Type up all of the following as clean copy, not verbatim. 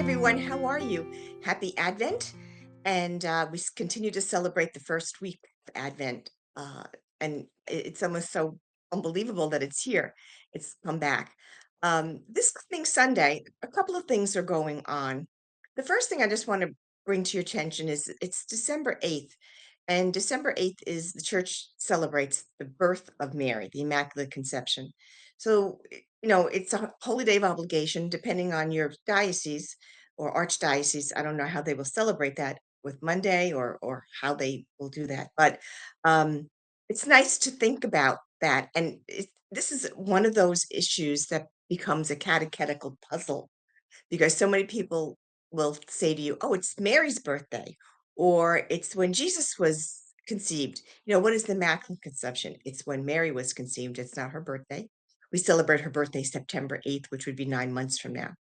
everyone. How are you? Happy Advent. And continue to celebrate the first week of Advent. And it's almost so unbelievable that it's here. It's come back. This coming Sunday, a couple of things are going on. The first thing I just want to bring to your attention is it's December 8th. And December 8th is the church celebrates the birth of Mary, the Immaculate Conception. So, it's a holy day of obligation, depending on your diocese or archdiocese. I don't know how they will celebrate that with Monday or how they will do that, but um, it's nice to think about that. And this is one of those issues that becomes a catechetical puzzle because so many people will say to you, "Oh, it's Mary's birthday," or "It's when Jesus was conceived." What is the Immaculate Conception? It's when Mary was conceived. It's not her birthday. We celebrate her birthday September 8th, which would be 9 months from now.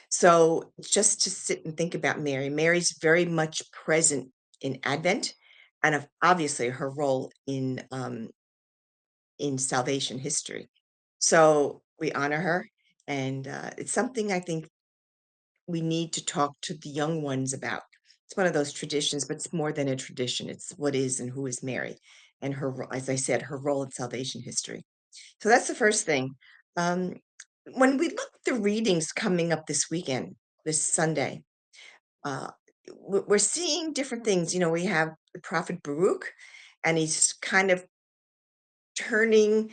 So just to sit and think about Mary, Mary's very much present in Advent, and obviously her role in salvation history. So we honor her, and it's something I think we need to talk to the young ones about. It's one of those traditions, but it's more than a tradition. It's what is and who is Mary, and as I said, her role in salvation history. So that's the first thing. Um, when we look at the readings coming up this weekend, this Sunday, uh, we're seeing different things. We have the prophet Baruch, and he's kind of turning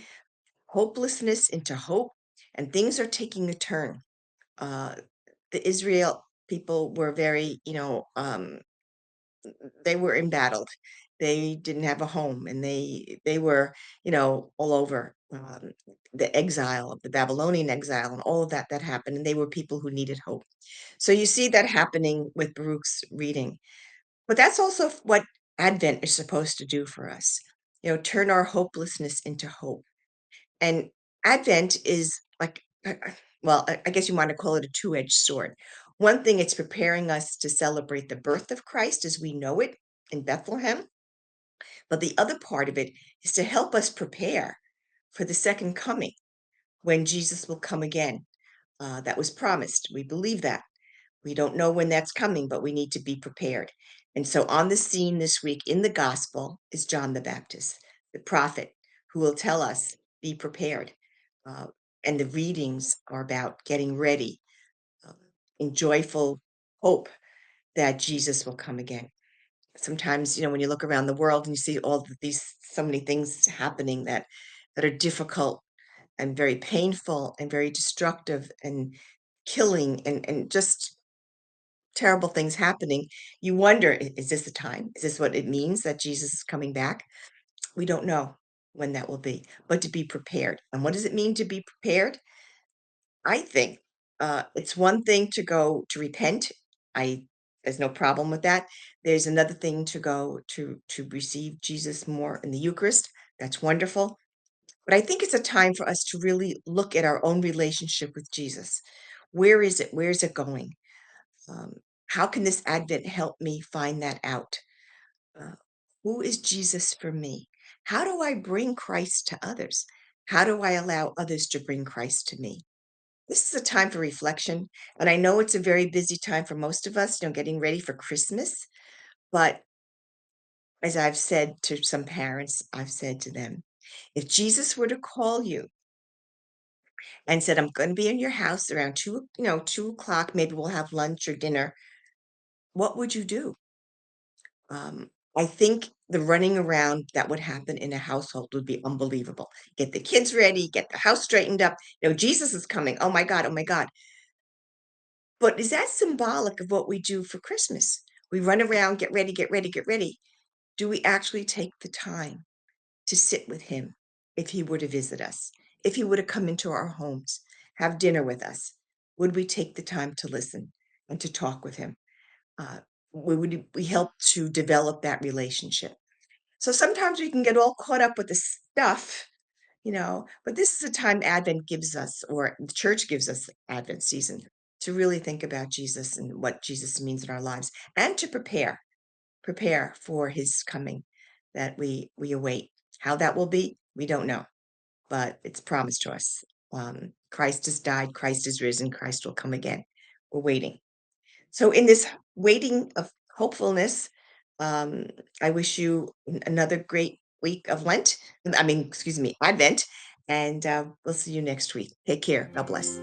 hopelessness into hope, and things are taking a turn. Uh, the Israel people were very, they were embattled. They didn't have a home, and they were, all over the exile, the Babylonian exile, and all of that happened. And they were people who needed hope. So you see that happening with Baruch's reading. But that's also what Advent is supposed to do for us. Turn our hopelessness into hope. And Advent is like, well, I guess you want to call it a two-edged sword. One thing, it's preparing us to celebrate the birth of Christ as we know it in Bethlehem. But the other part of it is to help us prepare for the second coming when Jesus will come again. That was promised. We believe that. We don't know when that's coming, but we need to be prepared. And so on the scene this week in the gospel is John the Baptist, the prophet, who will tell us, be prepared. Uh, and the readings are about getting ready uh, in joyful hope that Jesus will come again. Sometimes, when you look around the world and you see all of these, so many things happening that are difficult and very painful and very destructive and killing and just terrible things happening, you wonder, Is this the time? Is this what it means that Jesus is coming back?" We don't know when that will be, but to be prepared. And what does it mean to be prepared? I think it's one thing to go to repent. There's no problem with that. There's another thing to go to receive Jesus more in the Eucharist. That's wonderful. But I think it's a time for us to really look at our own relationship with Jesus. Where is it? Where is it going? Um, how can this Advent help me find that out? Uh, who is Jesus for me? How do I bring Christ to others? How do I allow others to bring Christ to me? This is a time for reflection. And I know it's a very busy time for most of us, getting ready for Christmas. But as I've said to some parents, I've said to them, if Jesus were to call you and said, "I'm going to be in your house around 2 o'clock, maybe we'll have lunch or dinner," what would you do? I think the running around that would happen in a household would be unbelievable. Get the kids ready, get the house straightened up. Jesus is coming. Oh my God, oh my God. But is that symbolic of what we do for Christmas? We run around, get ready, get ready, get ready. Do we actually take the time to sit with him if he were to visit us? If he were to come into our homes, have dinner with us, would we take the time to listen and to talk with him? Uh, we help to develop that relationship. So sometimes we can get all caught up with the stuff, but this is a time Advent gives us, or the church gives us Advent season to really think about Jesus and what Jesus means in our lives and to prepare for his coming that we await. How that will be, we don't know, but it's promised to us. Christ has died, Christ is risen, Christ will come again. We're waiting. So in this waiting of hopefulness, um, I wish you another great week of Lent. I mean, excuse me, Advent, and we'll see you next week. Take care. God bless.